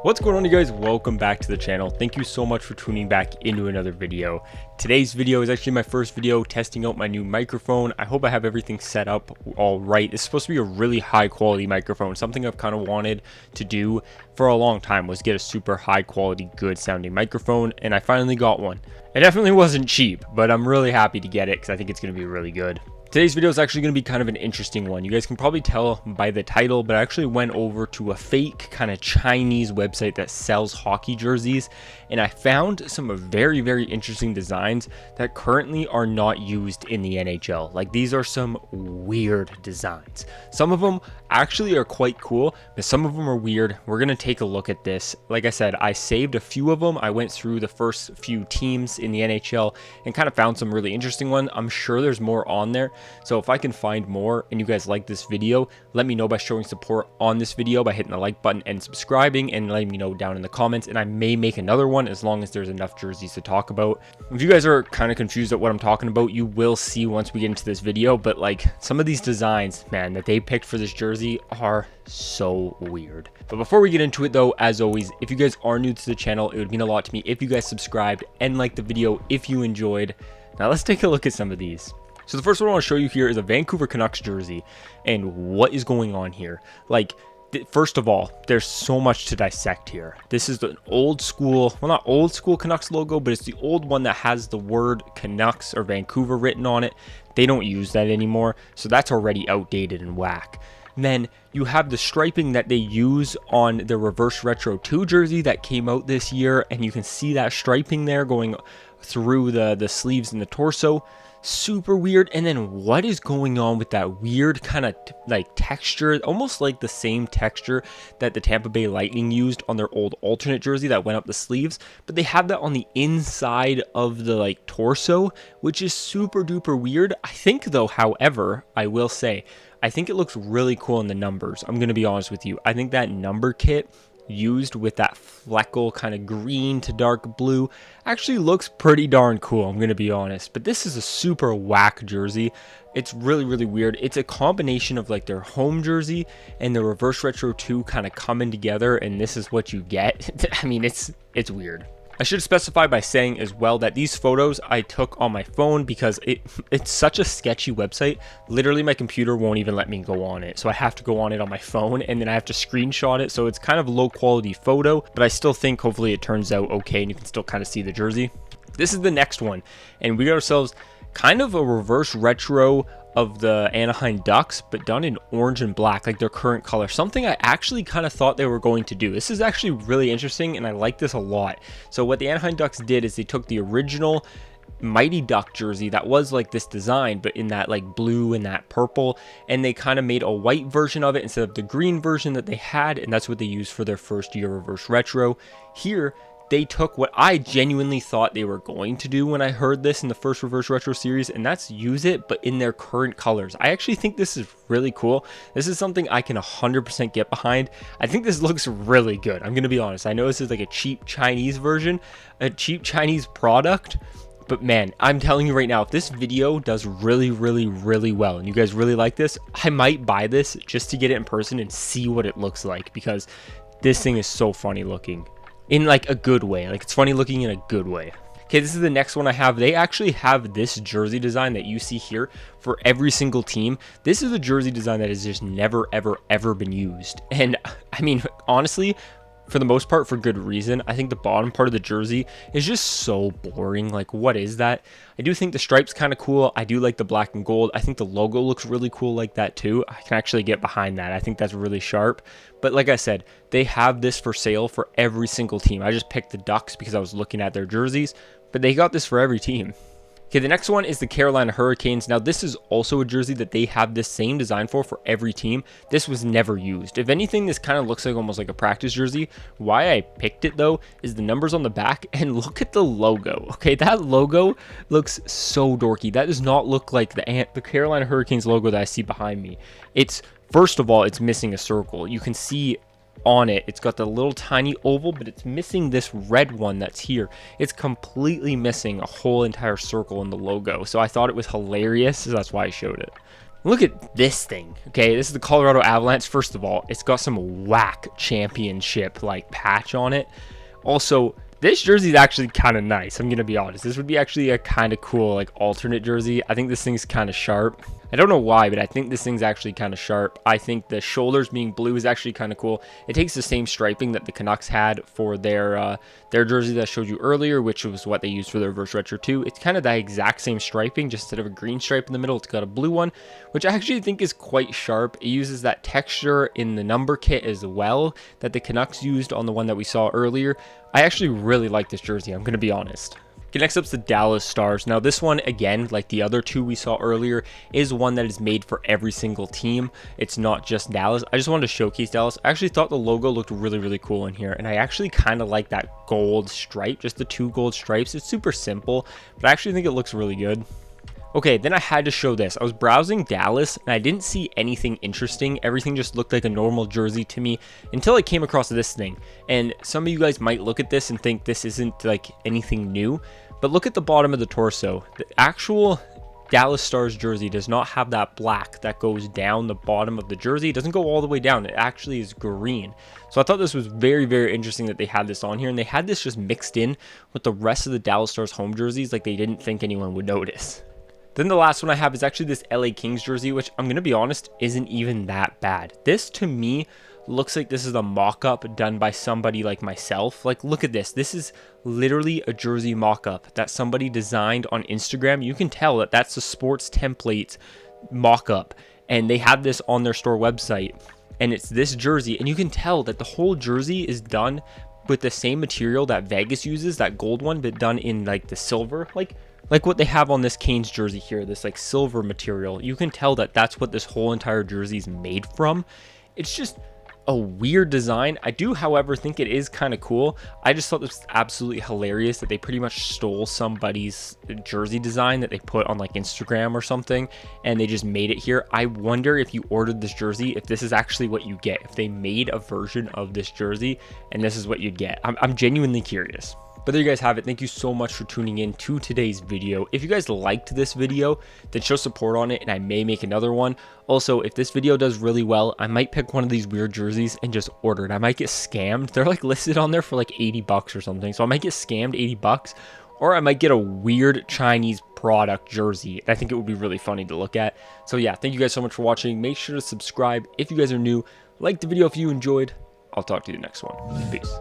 What's going on, you guys? Welcome back to the channel. Thank you so much for tuning back into another video. Today's video is actually my first video testing out my new microphone. I hope I have everything set up all right. It's supposed to be a really high quality microphone. Something I've kind of wanted to do for a long time was get a super high quality, good sounding microphone, and I finally got one. It definitely wasn't cheap, but I'm really happy to get it because I think it's going to be really good. Today's video is actually going to be kind of an interesting one. You guys can probably tell by the title, but I actually went over to a fake kind of Chinese website that sells hockey jerseys, and I found some very, very interesting designs that currently are not used in the NHL. Like, these are some weird designs. Some of them actually are quite cool, but some of them are weird. We're going to take a look at this. Like I said, I saved a few of them. I went through the first few teams in the NHL and kind of found some really interesting ones. I'm sure there's more on there. So if I can find more and you guys like this video, let me know by showing support on this video by hitting the like button and subscribing, and letting me know down in the comments, and I may make another one as long as there's enough jerseys to talk about. If you guys are kind of confused at what I'm talking about, you will see once we get into this video, but like, some of these designs, man, that they picked for this jersey are so weird. But before we get into it though, as always, if you guys are new to the channel, it would mean a lot to me if you guys subscribed and liked the video if you enjoyed. Now let's take a look at some of these. So the first one I want to show you here is a Vancouver Canucks jersey, and what is going on here. Like, first of all, there's so much to dissect here. This is the old school, well, not old school Canucks logo, but it's the old one that has the word Canucks or Vancouver written on it. They don't use that anymore, so that's already outdated and whack. And then you have the striping that they use on the Reverse Retro 2 jersey that came out this year, and you can see that striping there going through the sleeves and the torso. Super weird. And then what is going on with that weird kind of like texture, almost like the same texture that the Tampa Bay Lightning used on their old alternate jersey that went up the sleeves, but they have that on the inside of the like torso, which is super duper weird. I think though, however, I will say, I think it looks really cool in the numbers. I'm going to be honest with you. I think that number kit used with that fleckle kind of green to dark blue actually looks pretty darn cool, I'm gonna be honest. But this is a super whack jersey. It's really, really weird. It's a combination of like their home jersey and the Reverse Retro 2 kind of coming together, and this is what you get. I mean, it's weird. I should specify by saying as well that these photos I took on my phone because it's such a sketchy website. Literally, my computer won't even let me go on it. So I have to go on it on my phone, and then I have to screenshot it. So it's kind of a low quality photo, but I still think hopefully it turns out okay and you can still kind of see the jersey. This is the next one, and we got ourselves kind of a reverse retro of the Anaheim Ducks, but done in orange and black, like their current color. Something I actually kind of thought they were going to do. This is actually really interesting, and I like this a lot. So what the Anaheim Ducks did is they took the original Mighty Duck jersey that was like this design, but in that like blue and that purple, and they kind of made a white version of it instead of the green version that they had, and that's what they used for their first year reverse retro. Here, they took what I genuinely thought they were going to do when I heard this in the first Reverse Retro series, and that's use it, but in their current colors. I actually think this is really cool. This is something I can 100% get behind. I think this looks really good. I'm going to be honest. I know this is like a cheap Chinese version, a cheap Chinese product, but man, I'm telling you right now, if this video does really, really, really well, and you guys really like this, I might buy this just to get it in person and see what it looks like, because this thing is so funny looking. In like a good way, like it's funny looking in a good way. Okay, this is the next one I have. They actually have this jersey design that you see here for every single team. This is a jersey design that has just never, ever, ever been used. And I mean, honestly, for the most part, for good reason. I think the bottom part of the jersey is just so boring. Like, what is that? I do think the stripes kind of cool. I do like the black and gold. I think the logo looks really cool like that too. I can actually get behind that. I think that's really sharp. But like I said, they have this for sale for every single team. I just picked the Ducks because I was looking at their jerseys, but they got this for every team. Okay, the next one is the Carolina Hurricanes. Now, this is also a jersey that they have this same design for every team. This was never used. If anything, this kind of looks like almost like a practice jersey. Why I picked it, though, is the numbers on the back, and look at the logo. Okay, that logo looks so dorky. That does not look like the Carolina Hurricanes logo that I see behind me. It's, first of all, it's missing a circle. You can see on it, it's got the little tiny oval, but it's missing this red one that's here. It's completely missing a whole entire circle in the logo. So I thought it was hilarious, so that's why I showed it. Look at this thing. Okay, this is the Colorado Avalanche. First of all, it's got some whack championship like patch on it. Also, this jersey is actually kind of nice. I'm gonna be honest. This would be actually a kind of cool like alternate jersey. I think this thing's kind of sharp. I don't know why, but I think this thing's actually kind of sharp. I think the shoulders being blue is actually kind of cool. It takes the same striping that the Canucks had for their jersey that I showed you earlier, which was what they used for their Reverse Retro 2. It's kind of the exact same striping, just instead of a green stripe in the middle, it's got a blue one, which I actually think is quite sharp. It uses that texture in the number kit as well that the Canucks used on the one that we saw earlier. I actually really like this jersey, I'm going to be honest. Okay, next up is the Dallas Stars. Now this one, again, like the other two we saw earlier, is one that is made for every single team. It's not just Dallas. I just wanted to showcase Dallas. I actually thought the logo looked really, really cool in here, and I actually kind of like that gold stripe, just the 2 gold stripes. It's super simple, but I actually think it looks really good. Okay, then I had to show this. I was browsing Dallas and I didn't see anything interesting. Everything just looked like a normal jersey to me until I came across this thing. And some of you guys might look at this and think this isn't like anything new, but look at the bottom of the torso. The actual Dallas Stars jersey does not have that black that goes down the bottom of the jersey. It doesn't go all the way down. It actually is green. So I thought this was very, very interesting that they had this on here, and they had this just mixed in with the rest of the Dallas Stars home jerseys like they didn't think anyone would notice. Then the last one I have is actually this LA Kings jersey, which I'm going to be honest, isn't even that bad. This to me looks like this is a mock-up done by somebody like myself. Like, look at this. This is literally a jersey mock-up that somebody designed on Instagram. You can tell that that's a sports template mock-up, and they have this on their store website. And it's this jersey, and you can tell that the whole jersey is done with the same material that Vegas uses, that gold one, but done in like the silver, like what they have on this Canes jersey here, this like silver material. You can tell that that's what this whole entire jersey is made from. It's just a weird design. I do, however, think it is kind of cool. I just thought this was absolutely hilarious that they pretty much stole somebody's jersey design that they put on like Instagram or something, and they just made it here. I wonder if you ordered this jersey, if this is actually what you get, if they made a version of this jersey and this is what you'd get. I'm genuinely curious. But there you guys have it. Thank you so much for tuning in to today's video. If you guys liked this video, then show support on it and I may make another one. Also, if this video does really well, I might pick one of these weird jerseys and just order it. I might get scammed. They're like listed on there for like 80 bucks or something. So I might get scammed 80 bucks, or I might get a weird Chinese product jersey. I think it would be really funny to look at. So yeah, thank you guys so much for watching. Make sure to subscribe if you guys are new. Like the video if you enjoyed. I'll talk to you in the next one. Peace.